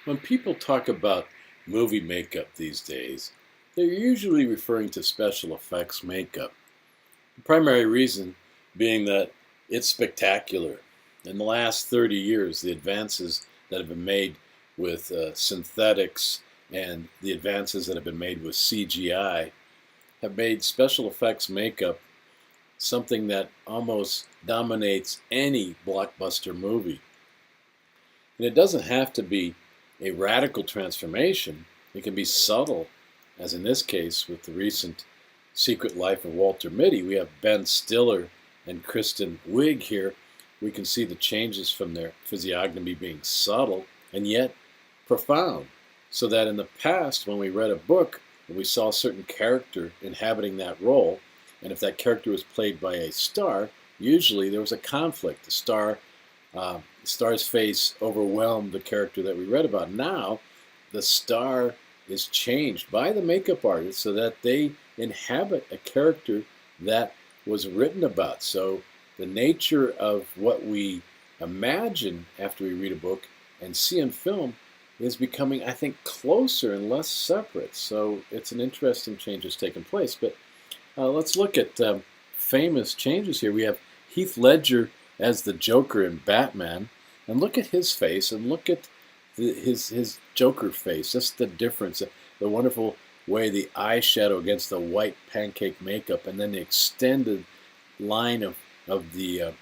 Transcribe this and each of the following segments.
When people talk about movie makeup these days, they're usually referring to special effects makeup. The primary reason being that it's spectacular. In the last 30 years, the advances that have been made with synthetics and the advances that have been made with CGI have made special effects makeup something that almost dominates any blockbuster movie. And it doesn't have to be a radical transformation. It can be subtle, as in this case with the recent Secret Life of Walter Mitty. We have Ben Stiller and Kristen Wiig here. We can see the changes from their physiognomy being subtle and yet profound. So that in the past, when we read a book and we saw a certain character inhabiting that role, and if that character was played by a star, usually there was a conflict. The star's face overwhelmed the character that we read about. Now, the star is changed by the makeup artist so that they inhabit a character that was written about. So the nature of what we imagine after we read a book and see in film is becoming, I think, closer and less separate. So it's an interesting change that's taken place. But let's look at famous changes here. We have Heath Ledger as the Joker in Batman, and look at his face, and look at his Joker face. Just the difference, the wonderful way the eyeshadow against the white pancake makeup, and then the extended line of the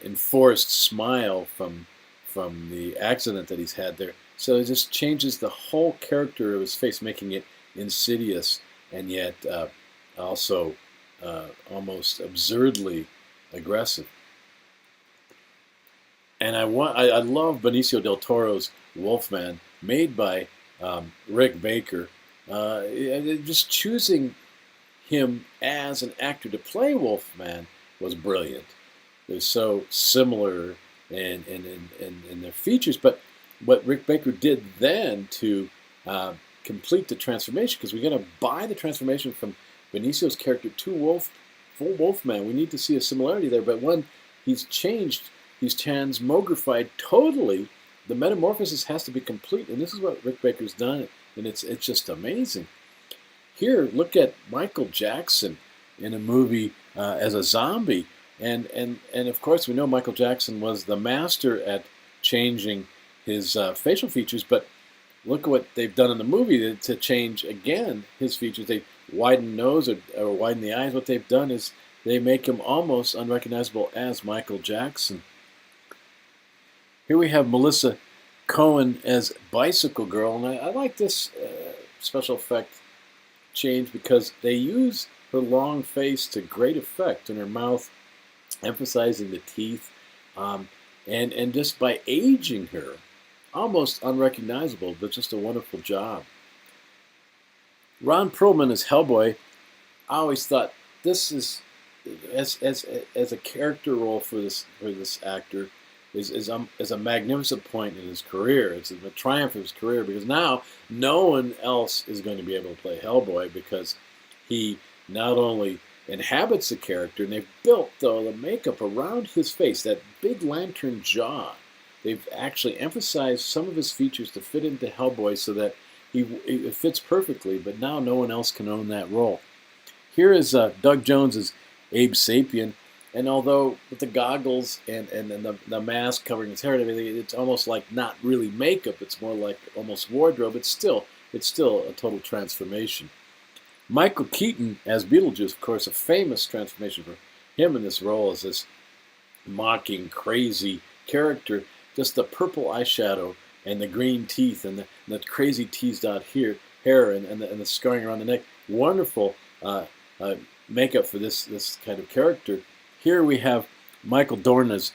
enforced smile from the accident that he's had there. So it just changes the whole character of his face, making it insidious and yet also almost absurdly aggressive. And I love Benicio del Toro's Wolfman, made by Rick Baker. Just choosing him as an actor to play Wolfman was brilliant. They're so similar in their features, but what Rick Baker did then to complete the transformation, because we're going to buy the transformation from Benicio's character to Wolfman. We need to see a similarity there, but when he's changed, he's transmogrified totally. The metamorphosis has to be complete, and this is what Rick Baker's done, and it's just amazing. Here, look at Michael Jackson in a movie as a zombie, and of course we know Michael Jackson was the master at changing his facial features, but look at what they've done in the movie to change again his features. They widen nose or widen the eyes. What they've done is they make him almost unrecognizable as Michael Jackson. Here we have Melissa Cohen as Bicycle Girl, and I like this special effect change because they use her long face to great effect, and her mouth emphasizing the teeth, and just by aging her, almost unrecognizable, but just a wonderful job. Ron Perlman as Hellboy. I always thought this is as a character role for this actor is a magnificent point in his career. It's a triumph of his career because now no one else is going to be able to play Hellboy because he not only inhabits the character, and they've built the makeup around his face, that big lantern jaw. They've actually emphasized some of his features to fit into Hellboy so that it fits perfectly, but now no one else can own that role. Here is Doug Jones as Abe Sapien, and although with the goggles and the mask covering his hair and everything, it's almost like not really makeup, it's more like almost wardrobe. It's still a total transformation. Michael Keaton as Beetlejuice, of course, a famous transformation for him in this role as this mocking, crazy character. Just the purple eyeshadow and the green teeth and the crazy teased out hair and the scarring around the neck. Wonderful makeup for this kind of character. Here we have Michael Dorn as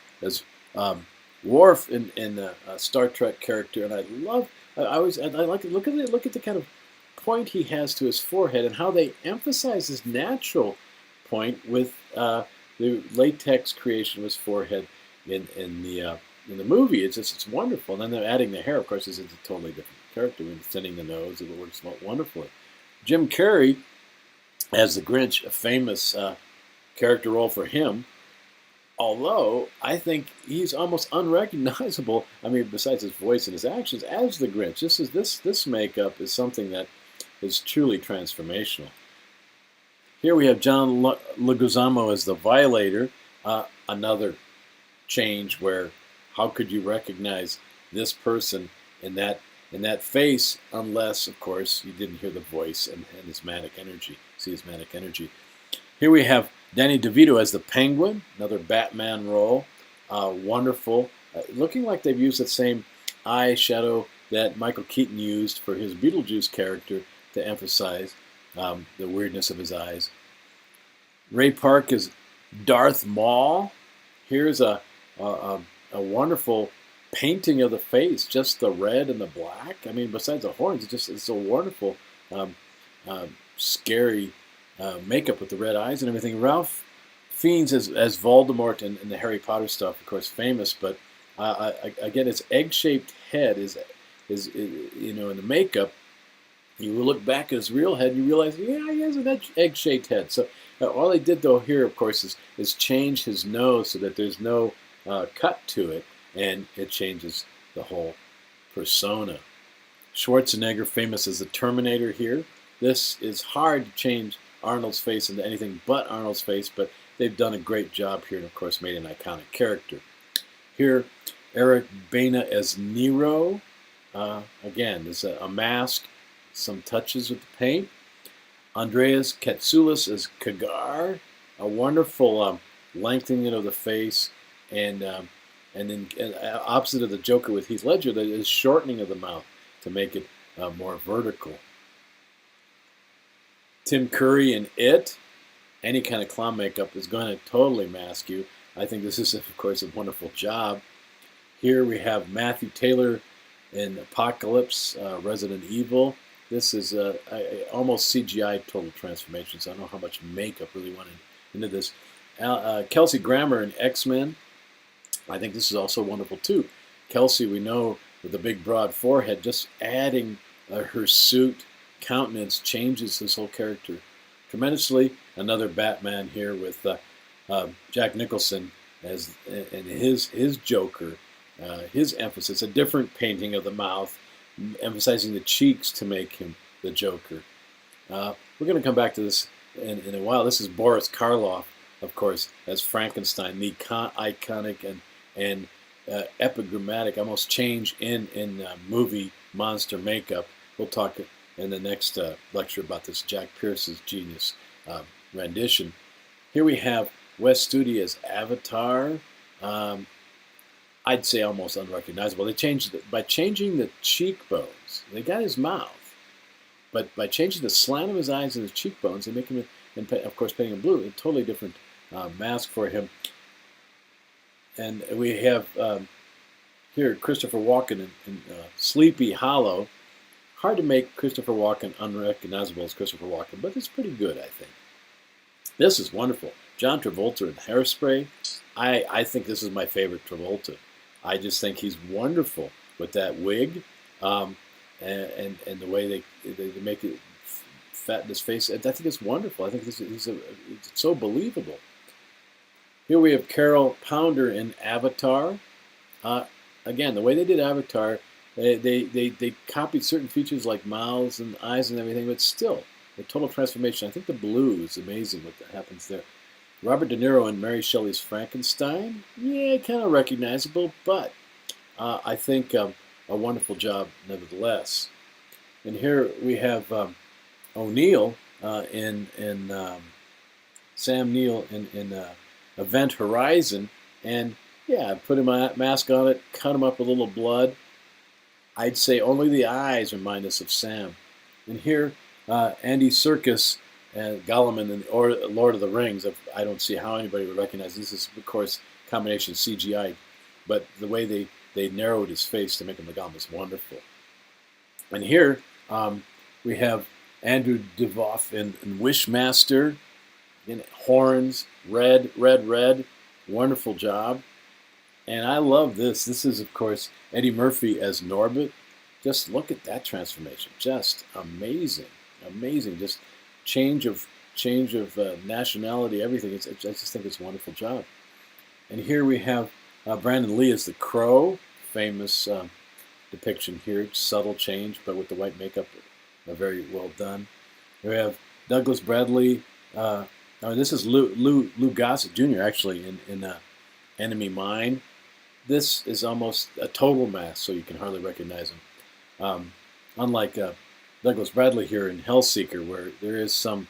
Worf in the Star Trek character, and I like to look at the kind of point he has to his forehead and how they emphasize his natural point with the latex creation of his forehead in the movie. It's wonderful. And then they're adding the hair. Of course, it's a totally different character. When thinning the nose, it works wonderfully. Jim Carrey as the Grinch, a famous character role for him. Although I think he's almost unrecognizable. I mean, besides his voice and his actions, as the Grinch. This makeup is something that is truly transformational. Here we have John Leguizamo as the Violator. Another change where how could you recognize this person in that face unless, of course, you didn't hear the voice and his manic energy, see his manic energy. Here we have Danny DeVito as the Penguin, another Batman role. Wonderful. Looking like they've used the same eyeshadow that Michael Keaton used for his Beetlejuice character to emphasize the weirdness of his eyes. Ray Park is Darth Maul. Here's a wonderful painting of the face, just the red and the black. I mean, besides the horns, it's a wonderful, scary makeup with the red eyes and everything. Ralph Fiennes as Voldemort in the Harry Potter stuff, of course, famous. But again, his egg-shaped head is in the makeup. You look back at his real head, and you realize, yeah, he has an egg-shaped head. So all they did though here, of course, is change his nose so that there's no cut to it, and it changes the whole persona. Schwarzenegger, famous as the Terminator here. This is hard to change Arnold's face into anything but Arnold's face, but they've done a great job here and, of course, made an iconic character. Here, Eric Bana as Nero. Again, there's a mask, some touches with the paint. Andreas Katsoulis as Kagar. A wonderful lengthening of the face, and then opposite of the Joker with Heath Ledger, that is shortening of the mouth to make it more vertical. Tim Curry in It. Any kind of clown makeup is going to totally mask you. I think this is, of course, a wonderful job. Here we have Matthew Taylor in Apocalypse, Resident Evil. This is almost CGI total transformation, so I don't know how much makeup really went into this. Kelsey Grammer in X-Men. I think this is also wonderful too. Kelsey, we know, with the big broad forehead, just adding her suit, countenance changes his whole character tremendously. Another Batman here with Jack Nicholson as and his Joker, his emphasis, a different painting of the mouth, emphasizing the cheeks to make him the Joker. We're going to come back to this in a while. This is Boris Karloff, of course, as Frankenstein, the iconic and epigrammatic, almost change in movie monster makeup. We'll talk in the next lecture about this Jack Pierce's genius rendition. Here we have Wes Studi as Avatar. I'd say almost unrecognizable. They changed it by changing the cheekbones. They got his mouth, but by changing the slant of his eyes and his cheekbones, they make him, and of course, painting him blue, a totally different mask for him. And we have here Christopher Walken in Sleepy Hollow. Hard to make Christopher Walken unrecognizable as Christopher Walken, but it's pretty good, I think. This is wonderful. John Travolta in Hairspray. I think this is my favorite Travolta. I just think he's wonderful with that wig, and the way they make it fat in his face. I think it's wonderful. I think it's so believable. Here we have Carol Pounder in Avatar. Again, the way they did Avatar, they copied certain features like mouths and eyes and everything, but still, the total transformation. I think the blue is amazing what happens there. Robert De Niro in Mary Shelley's Frankenstein. Yeah, kind of recognizable, but I think a wonderful job nevertheless. And here we have O'Neill in Sam Neill in Event Horizon, and yeah, put a mask on it, cut him up with a little blood. I'd say only the eyes remind us of Sam. And here, Andy Serkis and Gollum in Lord of the Rings. I don't see how anybody would recognize this. Is, of course, combination CGI, but the way they narrowed his face to make him the Gollum is wonderful. And here we have Andrew Divoff in Wishmaster. Again, horns, red, wonderful job. And I love this. This is, of course, Eddie Murphy as Norbit. Just look at that transformation. Just amazing. Just change of nationality, everything. I just think it's a wonderful job. And here we have Brandon Lee as the Crow, famous depiction here, subtle change, but with the white makeup, very well done. We have Douglas Bradley. This is Lou Gossett Jr. actually in Enemy Mine. This is almost a total mask, so you can hardly recognize him. Unlike Douglas Bradley here in Hellseeker, where there is some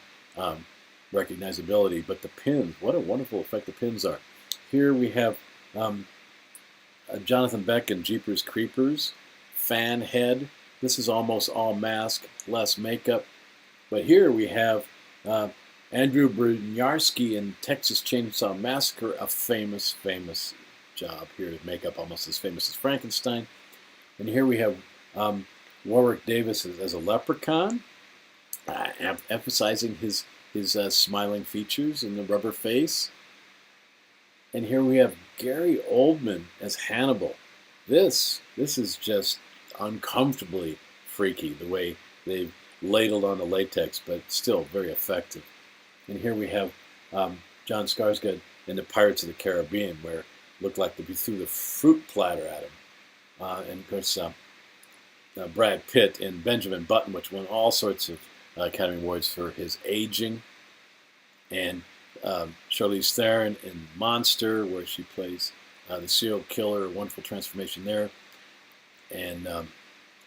recognizability, but the pins, what a wonderful effect the pins are. Here we have Jonathan Beck in Jeepers Creepers, Fan Head. This is almost all mask, less makeup. But here we have Andrew Brunyarsky in Texas Chainsaw Massacre, a famous job here to make up, almost as famous as Frankenstein. And here we have Warwick Davis as a leprechaun, emphasizing his smiling features and the rubber face. And here we have Gary Oldman as Hannibal. This is just uncomfortably freaky, the way they've ladled on the latex, but still very effective. And here we have John Skarsgård in the Pirates of the Caribbean, where it looked like they threw the fruit platter at him. And of course, Brad Pitt in Benjamin Button, which won all sorts of Academy Awards for his aging. And Charlize Theron in Monster, where she plays the serial killer, a wonderful transformation there. And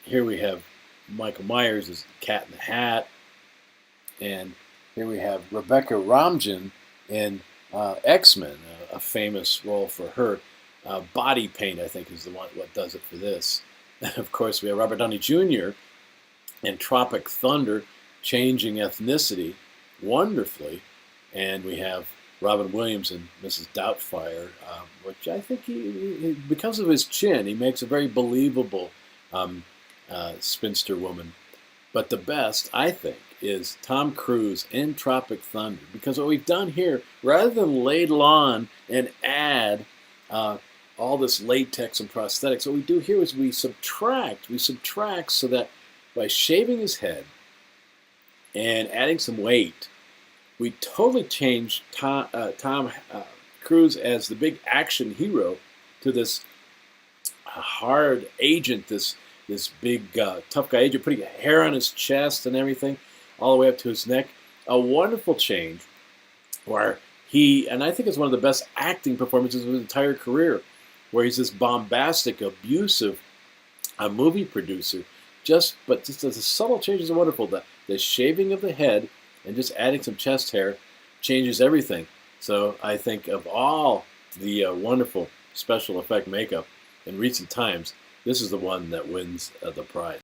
here we have Michael Myers as Cat in the Hat. And here we have Rebecca Romijn in X-Men, a famous role for her. Body paint, I think, is the one what does it for this. Of course, we have Robert Downey Jr. in Tropic Thunder, changing ethnicity wonderfully. And we have Robin Williams in Mrs. Doubtfire, which I think, he, because of his chin, he makes a very believable spinster woman. But the best, I think, is Tom Cruise in Tropic Thunder. Because what we've done here, rather than ladle on and add all this latex and prosthetics, what we do here is we subtract. We subtract so that by shaving his head and adding some weight, we totally changed Tom Cruise as the big action hero to this hard agent, this big tough guy agent, putting hair on his chest and everything, all the way up to his neck. A wonderful change where he, and I think it's one of the best acting performances of his entire career, where he's this bombastic, abusive movie producer. But just the subtle changes are wonderful. The shaving of the head and just adding some chest hair changes everything. So I think of all the wonderful special effect makeup in recent times, this is the one that wins the prize.